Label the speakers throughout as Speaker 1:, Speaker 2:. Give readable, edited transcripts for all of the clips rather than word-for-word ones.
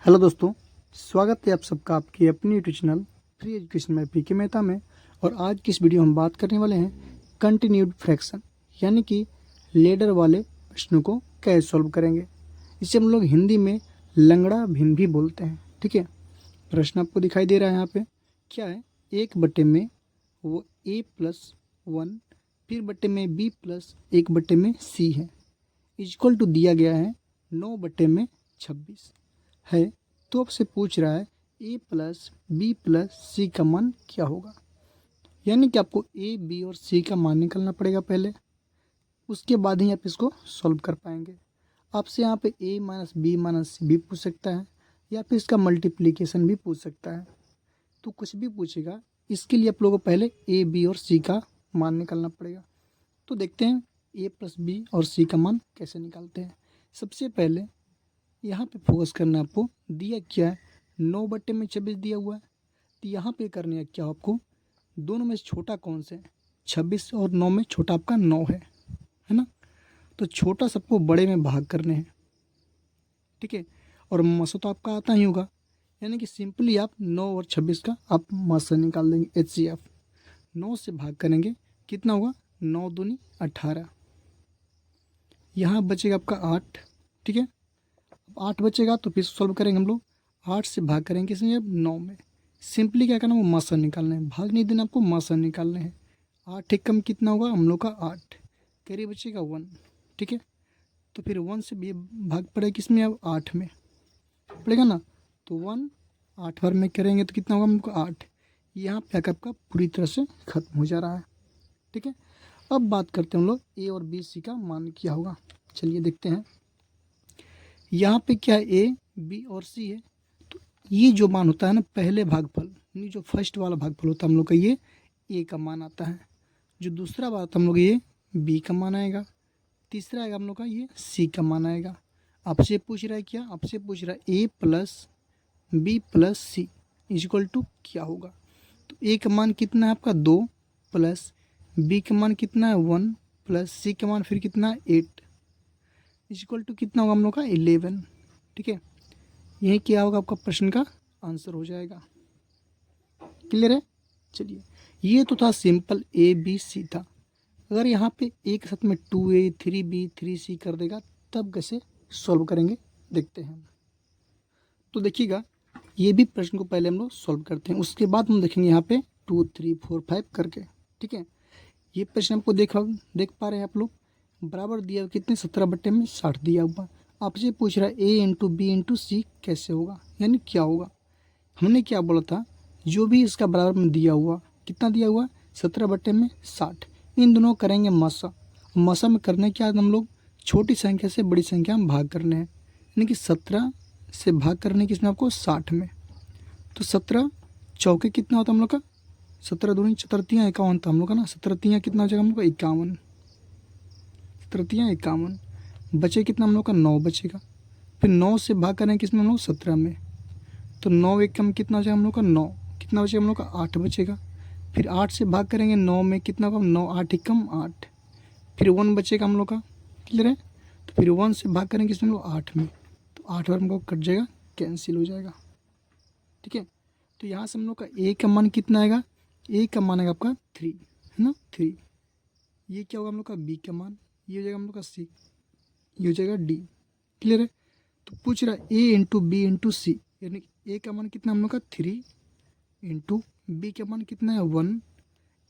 Speaker 1: Hello दोस्तों, स्वागत है आप सबका आपकी अपनी यूट्यूब चैनल फ्री एजुकेशन में पीके मेहता में। और आज की इस वीडियो हम बात करने वाले हैं कंटिन्यूड फ्रैक्शन, यानी कि लेडर वाले प्रश्नों को कैसे सॉल्व करेंगे। इसे हम लोग हिंदी में लंगड़ा भिन्न भी बोलते हैं। ठीक है, प्रश्न आपको दिखाई दे रहा है यहाँ पे। क्या है, 1/में वो a+1 फिर बट्टे में b+1/c है, इक्वल टू दिया गया है 9/26 है। तो आपसे पूछ रहा है a+b+c का मान क्या होगा। यानी कि आपको a, b और c का मान निकालना पड़ेगा पहले, उसके बाद ही आप इसको सॉल्व कर पाएंगे। आपसे यहाँ पे a - b - c भी पूछ सकता है, या फिर इसका मल्टीप्लिकेशन भी पूछ सकता है। तो कुछ भी पूछेगा, इसके लिए आप लोगों को पहले a, b और c का मान निकालना पड़ेगा। तो देखते हैं a+b और c का मान कैसे निकालते हैं। सबसे पहले यहाँ पे फोकस करना है आपको। दिया क्या है, 9/26 दिया हुआ है। तो यहाँ पे करने है क्या, आपको दोनों में से छोटा कौन सा है, 26 और 9 में छोटा आपका 9 है ना। तो छोटा सबको बड़े में भाग करने हैं। ठीक है, और मसा तो आपका आता ही होगा, यानी कि सिंपली आप 9 और 26 का आप मसा निकाल देंगे। HCF 9 से भाग करेंगे, कितना होगा, 9 दूनी 18। यहाँ बचेगा आपका 8। ठीक है, 8 बचेगा तो फिर सॉल्व करेंगे हम लोग। 8 से भाग करेंगे किसमें, अब 9 में। सिंपली क्या करना है, वो मासा निकालना है, भाग नहीं देना आपको, मासा निकालने हैं। 8 एक कम कितना होगा हम लोग का 8, कैरी बचेगा 1। ठीक है, तो फिर 1 से भी भाग पड़ेगा किसमें, अब 8 में पड़ेगा ना। तो 1 8 बार में करेंगे तो कितना होगा हमको 8। यहाँ पे आकर आपका पूरी तरह से खत्म हो जा रहा है। ठीक है, अब बात करते हैं हम लोग ए और बी सी का मान क्या होगा। चलिए देखते हैं। यहाँ पे क्या है, ए बी और सी है। तो ये जो मान होता है ना, पहले भागफल, यानी जो फर्स्ट वाला भागफल होता है हम लोग का, ये ए का मान आता है। जो दूसरा वाला था हम लोग, ये बी का मान आएगा। तीसरा आएगा हम लोग का, ये सी का मान आएगा। आपसे पूछ रहा है क्या, आपसे पूछ रहा है a+b+c इक्वल टू क्या होगा। तो ए का मान कितना है आपका 2, प्लस बी का मान कितना है 1, प्लस सी का मान फिर कितना है 8, इक्वल टू कितना होगा हम लोग का 11। ठीक है, यही क्या होगा आपका प्रश्न का आंसर हो जाएगा। क्लियर है। चलिए, ये तो था सिंपल ए बी सी था। अगर यहाँ पे एक साथ में 2A 3B 3C कर देगा, तब कैसे सॉल्व करेंगे देखते हैं। तो देखिएगा, ये भी प्रश्न को पहले हम लोग सॉल्व करते हैं, उसके बाद हम देखेंगे यहाँ पे 2 3 4 5 करके। ठीक है, ये प्रश्न हमको देख पा रहे हैं आप लोग। बराबर दिया हुआ कितने, 17/60 दिया हुआ। आपसे पूछ रहा है A इंटू बी इंटू सी कैसे होगा, यानी क्या होगा। हमने क्या बोला था, जो भी इसका बराबर में दिया हुआ, कितना दिया हुआ, 17/60। इन दोनों करेंगे मसा। मसा में करने क्या है हम लोग, छोटी संख्या से बड़ी संख्या में भाग करने हैं, यानी कि 17 से भाग करने की इसमें आपको 60 में। तो 17 चौके कितना होता है हम लोग का, 17 दूनी 17 51 था हम लोग का ना। 17 कितना हो जाएगा हम लोग का 51, 17 51। बचे कितना हम लोग का 9 बचेगा। फिर 9 से भाग करेंगे किसमें हम लोग 17 में। तो 9 एक कम कितना हो जाएगा हम लोग का 9, कितना बचेगा हम लोग का 8 बचेगा। फिर 8 से भाग करेंगे 9 में, कितना होगा 9 8 एक कम 8। फिर 1 बचेगा हम लोग का। क्लियर है, तो फिर 1 से भाग करेंगे किसमें हम लोग 8 में। तो 8 बार हम लोग कट जाएगा, कैंसिल हो जाएगा। ठीक है, तो यहाँ से हम लोग का ए का मान कितना आएगा, ए का मान आएगा आपका 3 है ना, 3। ये क्या होगा हम लोग का बी का मान, ये हो जाएगा हम लोग का सी, ये हो जाएगा डी। क्लियर है, तो पूछ रहा है ए इंटू बी इंटू सी, यानी ए का मान कितना हम लोग का 3 इंटू बी का मान कितना है 1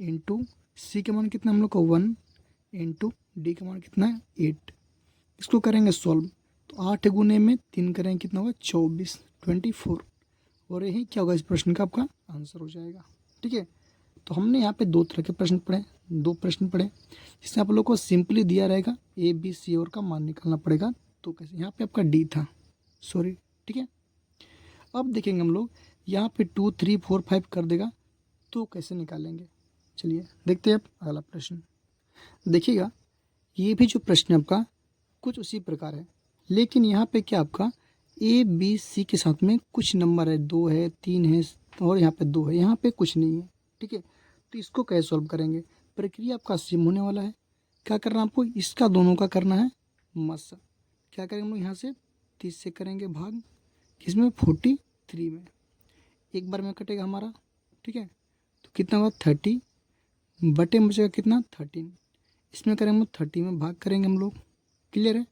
Speaker 1: इंटू सी का मान कितना हम लोग का 1 इंटू डी का मान कितना है 8। इसको करेंगे सॉल्व। तो 8 गुने में 3 करेंगे कितना होगा 24 24, और यही क्या होगा इस प्रश्न का आपका आंसर हो जाएगा। ठीक है, तो हमने यहाँ पे 2 तरह के प्रश्न पढ़े, 2 प्रश्न पढ़े, जिसमें आप लोग को सिंपली दिया रहेगा ए बी सी और का मान निकालना पड़ेगा। तो कैसे, यहाँ पे आपका डी था, सॉरी। ठीक है, अब देखेंगे हम लोग यहाँ पे 2 3 4 5 कर देगा तो कैसे निकालेंगे। चलिए देखते हैं अब अगला प्रश्न। देखिएगा, ये भी जो प्रश्न है आपका कुछ उसी प्रकार है, लेकिन यहाँ पे क्या आपका ए बी सी के साथ में कुछ नंबर है, 2 है 3 है और यहाँ पे 2 है, यहाँ पे कुछ नहीं है। ठीक है, तो इसको कैसे सॉल्व करेंगे, प्रक्रिया आपका सेम होने वाला है। क्या करना है आपको, इसका दोनों का करना है मस। क्या करेंगे हम लोग, यहाँ से 30 से करेंगे भाग, किसमें 43 में, एक बार में कटेगा हमारा, ठीक है। तो कितना होगा 30 बटे में बचेगा कितना 13, इसमें करेंगे हम लोग 30 में भाग करेंगे हम लोग, क्लियर है।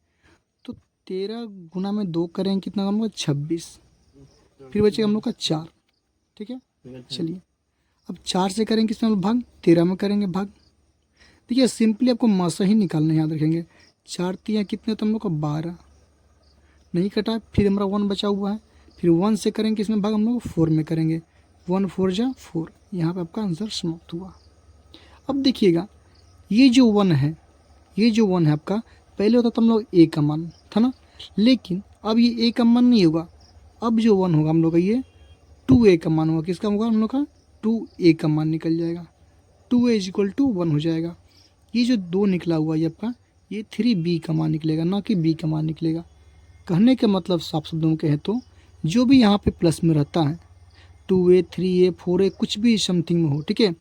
Speaker 1: तो 13 गुना में 2 करेंगे कितना हम लोग 26, फिर बचेगा हम लोग का 4, ठीक है। चलिए अब 4 से करेंगे किसमें हम लोग भाग 13 में करेंगे भाग। देखिए सिंपली आपको मासा ही निकालना है, याद रखेंगे 4 3 कितने तो हम लोग का 12 नहीं कटा, फिर हमारा 1 बचा हुआ है, फिर 1 से करेंगे किसमें भाग हम लोग 4 में करेंगे, 1 4 जा 4, यहाँ पे आपका आंसर समाप्त हुआ। अब देखिएगा ये जो 1 है, ये जो 1 है आपका पहले होता था हम लोग ए का मान था ना, लेकिन अब ये ए का मान नहीं होगा, अब जो 1 होगा हम लोग का ये 2a का मान होगा, किसका होगा हम लोग का 2a का मान निकल जाएगा, 2a = 1 हो जाएगा। ये जो 2 निकला हुआ है आपका ये 3b का मान निकलेगा, ना कि b का मान निकलेगा। कहने का मतलब साफ शब्दों में कहें तो जो भी यहाँ पे प्लस में रहता है 2a 3a 4a कुछ भी समथिंग में हो, ठीक है,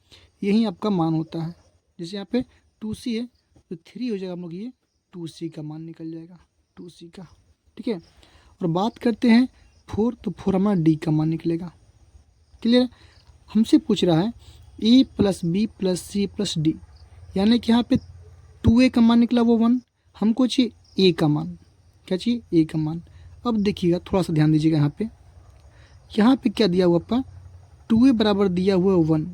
Speaker 1: यही आपका मान होता है। जैसे यहाँ पे 2c है तो 3 हो जाएगा हम लोग, ये 2c का मान निकल जाएगा, 2c का, ठीक है। और बात करते हैं 4, तो 4 हमारा डी का मान निकलेगा, क्लियर। हमसे पूछ रहा है A plus B plus C plus D, यानी कि यहाँ पे 2a का मान निकला वो 1, हमको चाहिए ए का मान, क्या चाहिए ए का मान। अब देखिएगा थोड़ा सा ध्यान दीजिएगा, यहाँ पे क्या दिया हुआ आपका 2a बराबर दिया हुआ 1,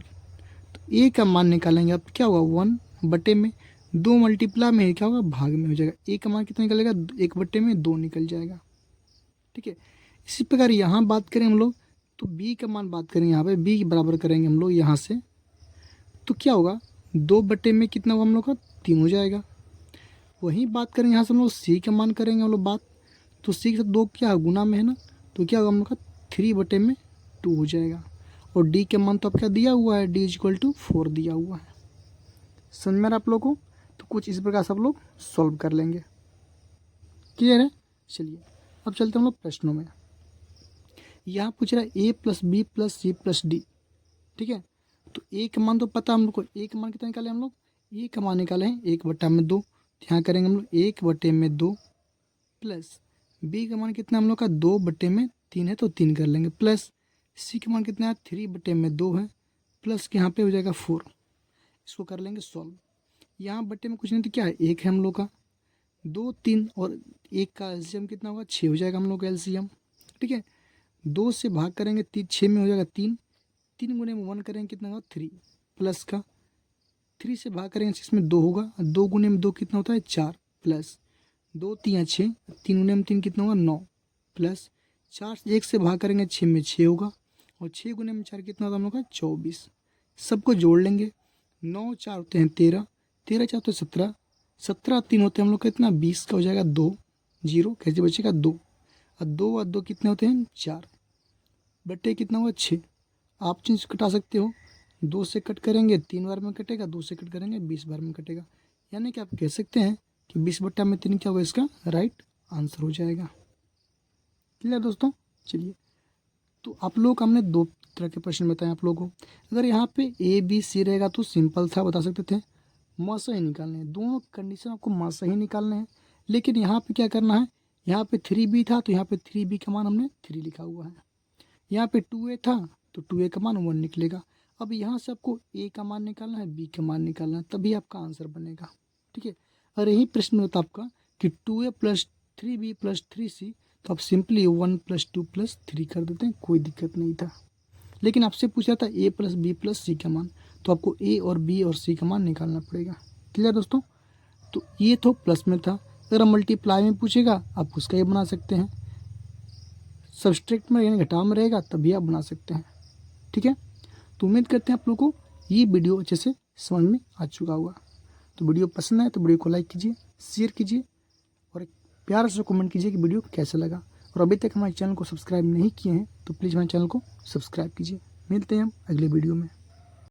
Speaker 1: तो ए का मान निकालेंगे अब क्या होगा 1 बटे में 2 मल्टीप्लाई में क्या होगा भाग में हो जाएगा, ए का मान कितना निकलेगा 1 बटे में 2 निकल जाएगा, ठीक है। इसी प्रकार यहाँ बात करें हम लोग तो b का मान बात करें, यहाँ पे b बराबर करेंगे हम लोग यहाँ से, तो क्या होगा 2 बटे में कितना होगा हम लोग का 3 हो जाएगा। वहीं बात करें यहाँ से हम लोग c का मान करेंगे हम लोग बात, तो c के साथ 2 क्या गुना में है ना, तो क्या होगा हम लोग का 3 बटे में 2 हो जाएगा। और d का मान तो अब क्या दिया हुआ है, d = 4 दिया हुआ है। समझ में आ रहा आप लोगों को, तो कुछ इस प्रकार से आप लोग सॉल्व कर लेंगे, क्लियर है। चलिए अब चलते हैं हम लोग प्रश्नों में। यहाँ पूछ रहा है A plus B plus C plus D, ठीक है। तो ए का मान तो पता हम लोग को, ए का मान कितना निकाले हम लोग, ए का मान निकाले हैं 1 बटा में 2, यहाँ करेंगे हम लोग 1 बटे में 2 प्लस बी का मान कितना हम लोग का 2 बटे में 3 है तो 3 कर लेंगे, प्लस सी का मान कितना है 3 बटे में 2 है, प्लस के यहाँ पे हो जाएगा 4, इसको कर लेंगे सॉल्व। यहाँ बटे में कुछ नहीं तो क्या है 1 है हम लोग का, 2 3 और 1 का एलसीएम कितना होगा 6 हो जाएगा हम लोग का एलसीएम, ठीक है। 2 से भाग करेंगे 6 में हो जाएगा 3, 3 गुने में 1 करेंगे कितना होगा 3, प्लस का 3 से भाग करेंगे 6 में 2 होगा, 2 गुने में 2 कितना होता है 4, प्लस 2 3 6, 3 गुने में 3 कितना होगा 9, प्लस 4 1 से भाग करेंगे 6 में 6 होगा, और 6 गुने में 4 कितना होगा हम लोग का 24। सबको जोड़ लेंगे, 9 4 होते हैं 13, 13 4 होते हैं 17, 17 3 होते हैं हम लोग का इतना 20 का हो जाएगा 2 0, कैसे बचेगा 2, और 2 और 2 कितने होते हैं 4 बटे कितना हुआ 6। आप चीज़ कटा सकते हो, 2 से कट करेंगे 3 बार में कटेगा, 2 से कट करेंगे 20 बार में कटेगा, यानी कि आप कह सकते हैं कि 20 बट्टा में 3 क्या होगा इसका राइट आंसर हो जाएगा, क्लियर दोस्तों। चलिए तो आप लोग हमने 2 तरह के प्रश्न बताए आप लोगों को। अगर यहाँ पे ए बी सी रहेगा तो सिंपल था, बता सकते थे, मासा ही निकालने हैं, दोनों कंडीशन आपको मासा ही निकालने हैं। लेकिन यहाँ पे क्या करना है, यहाँ पे 3b था तो यहाँ पे 3b का मान हमने 3 लिखा हुआ है, यहाँ पे 2a था तो 2a का मान 1 निकलेगा। अब यहाँ से आपको a का मान निकालना है, b का मान निकालना है, तभी आपका आंसर बनेगा, ठीक है। और यही प्रश्न होता आपका कि 2a + 3b + 3c, तो आप सिंपली 1 + 2 + 3 कर देते हैं, कोई दिक्कत नहीं था। लेकिन आपसे पूछा था a + b + c का मान, तो आपको a और b और c का मान निकालना पड़ेगा, क्लियर दोस्तों। तो ये तो प्लस में था, अगर हम मल्टीप्लाई में पूछेगा आप उसका ये बना सकते हैं, सब्सट्रैक्ट में यानी घटाव में रहेगा तभी आप बना सकते हैं, ठीक है। तो उम्मीद करते हैं आप लोगों को ये वीडियो अच्छे से समझ में आ चुका होगा। तो वीडियो पसंद आए तो वीडियो को लाइक कीजिए, शेयर कीजिए और एक प्यार से कमेंट कीजिए कि वीडियो कैसा लगा। और अभी तक हमारे चैनल को सब्सक्राइब नहीं किए हैं तो प्लीज़ हमारे चैनल को सब्सक्राइब कीजिए। मिलते हैं हम अगले वीडियो में।